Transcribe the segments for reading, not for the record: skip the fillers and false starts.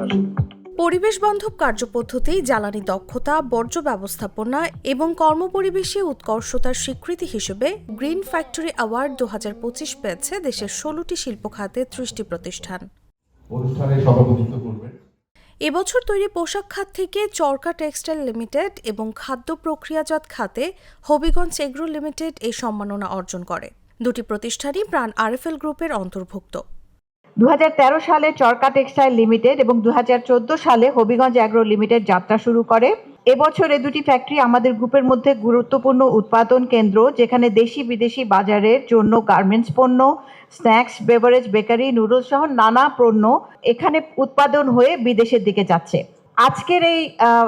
আসবে। পরিবেশ বান্ধব কার্যপদ্ধতি, জ্বালানি দক্ষতা, বর্জ্য ব্যবস্থাপনা এবং কর্মপরিবেশে উৎকর্ষতার স্বীকৃতি হিসেবে গ্রিন ফ্যাক্টরি অ্যাওয়ার্ড 2025 পেয়েছে দেশের 16টি শিল্প খাতের 30টি প্রতিষ্ঠান। অনুষ্ঠানে সভাপতিত্ব করবেন এবছর তৈরি পোশাক খাত থেকে চরকা টেক্সটাইল লিমিটেড এবং খাদ্য প্রক্রিয়াজাত খাতে হবিগঞ্জ এগ্রো লিমিটেড এই সম্মাননা অর্জন করে। দুটি প্রতিষ্ঠানই প্রাণ আরএফএল গ্রুপের অন্তর্ভুক্ত। 2013 সালে চরকা টেক্সটাইল লিমিটেড এবং 2014 সালে হবিগঞ্জ অ্যাগ্রো লিমিটেড যাত্রা শুরু করে। এবছরে দুটি ফ্যাক্টরি আমাদের গ্রুপের মধ্যে গুরুত্বপূর্ণ উৎপাদন কেন্দ্র, যেখানে দেশি বিদেশি বাজারের জন্য গার্মেন্টস পণ্য, স্ন্যাক্স, বেভারেজ, বেকারি, নুডলস সহ নানা পণ্য এখানে উৎপাদন হয়ে বিদেশের দিকে যাচ্ছে। আজকের এই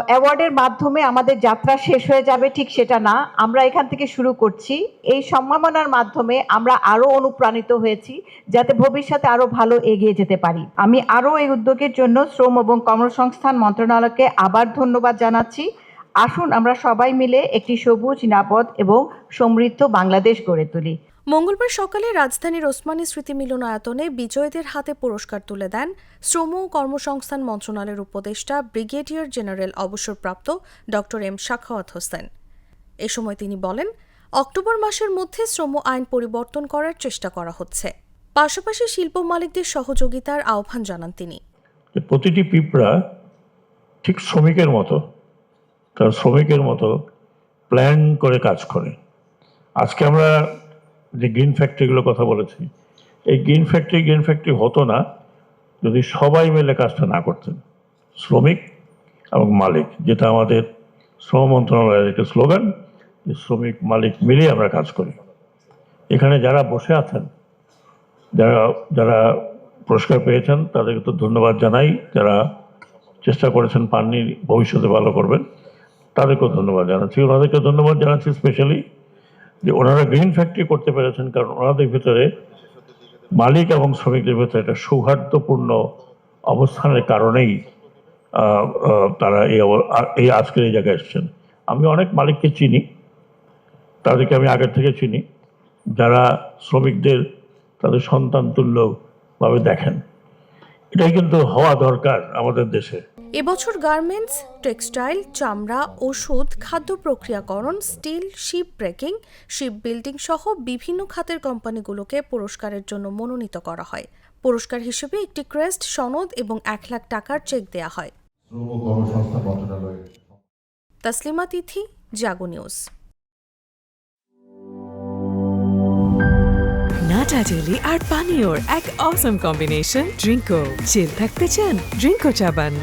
অ্যাওয়ার্ডের মাধ্যমে আমাদের যাত্রা শেষ হয়ে যাবে ঠিক সেটা না, আমরা এখান থেকে শুরু করছি। এই সম্মাননার মাধ্যমে আমরা আরো অনুপ্রাণিত হয়েছি যাতে ভবিষ্যতে আরো ভালো এগিয়ে যেতে পারি। আমি আরো এই উদ্যোগের জন্য শ্রম এবং কর্মসংস্থান মন্ত্রণালয়কে আবার ধন্যবাদ জানাচ্ছি। আসুন আমরা সবাই মিলে একটি সবুজ, নিরাপদ এবং সমৃদ্ধ বাংলাদেশ গড়ে তুলি। মঙ্গলবার সকালে রাজধানীর ওসমানী স্মৃতি মিলনায়তনে বিজয়ীদের হাতে পুরস্কার তুলে দেন শ্রম ও কর্মসংস্থান মন্ত্রণালয়ের উপদেষ্টা ব্রিগেডিয়ার জেনারেল অবসরপ্রাপ্ত ড এম সাখাওয়াত হোসেন। এ সময় তিনি বলেন, অক্টোবর মাসের মধ্যে শ্রম আইন পরিবর্তন করার চেষ্টা করা হচ্ছে। পাশাপাশি শিল্প মালিকদের সহযোগিতার আহ্বান জানান তিনি। প্রতিটি পিঁপড়া ঠিক শ্রমিকের মতো, তার শ্রমিকের মতো প্ল্যান করে কাজ করে। আজকে আমরা যে গ্রিন ফ্যাক্টরিগুলোর কথা বলেছি, এই গ্রিন ফ্যাক্টরি হতো না যদি সবাই মিলে কাজটা না করতেন, শ্রমিক এবং মালিক, যেটা আমাদের শ্রম মন্ত্রণালয়ের একটা স্লোগান, যে শ্রমিক মালিক মিলে আমরা কাজ করি। এখানে যারা বসে আছেন, যারা পুরস্কার পেয়েছেন, তাদেরকে তো ধন্যবাদ জানাই। যারা চেষ্টা করেছেন পাননি, ভবিষ্যতে ভালো করবেন, তাদেরকেও ধন্যবাদ জানাচ্ছি। ওনাদেরকে ধন্যবাদ জানাচ্ছি স্পেশালি যে ওনারা গ্রিন ফ্যাক্টরি করতে পেরেছেন, কারণ ওনাদের ভিতরে, মালিক এবং শ্রমিকদের ভিতরে একটা সৌহার্দ্যপূর্ণ অবস্থানের কারণেই তারা এই আজকের এই জায়গায় এসেছেন। আমি অনেক মালিককে চিনি, তাদেরকে আমি আগের থেকে চিনি, যারা শ্রমিকদের তাদের সন্তান তুল্যভাবে দেখেন। এটাই কিন্তু হওয়া দরকার আমাদের দেশে। এবছর গার্মেন্টস, টেক্সটাইল, চামড়া, ওষুধ, খাদ্য প্রক্রিয়াকরণ, steel, ship breaking, ship building সহ বিভিন্ন খাতের কোম্পানিগুলোকে পুরস্কারের জন্য মনোনীত করা হয়। পুরস্কার হিসেবে একটি ক্রেস্ট, সনদ এবং 1 লাখ টাকার চেক দেয়া হয়। শ্রম ও কর্মসংস্থান মন্ত্রণালয়ের তাসলিমা তিথি, জাগো নিউজ। নাটা জেলি আর পানীয়র এক অসম কম্বিনেশন ড্রিঙ্কো। চিল থাকতে চান? ড্রিঙ্কো চাবান।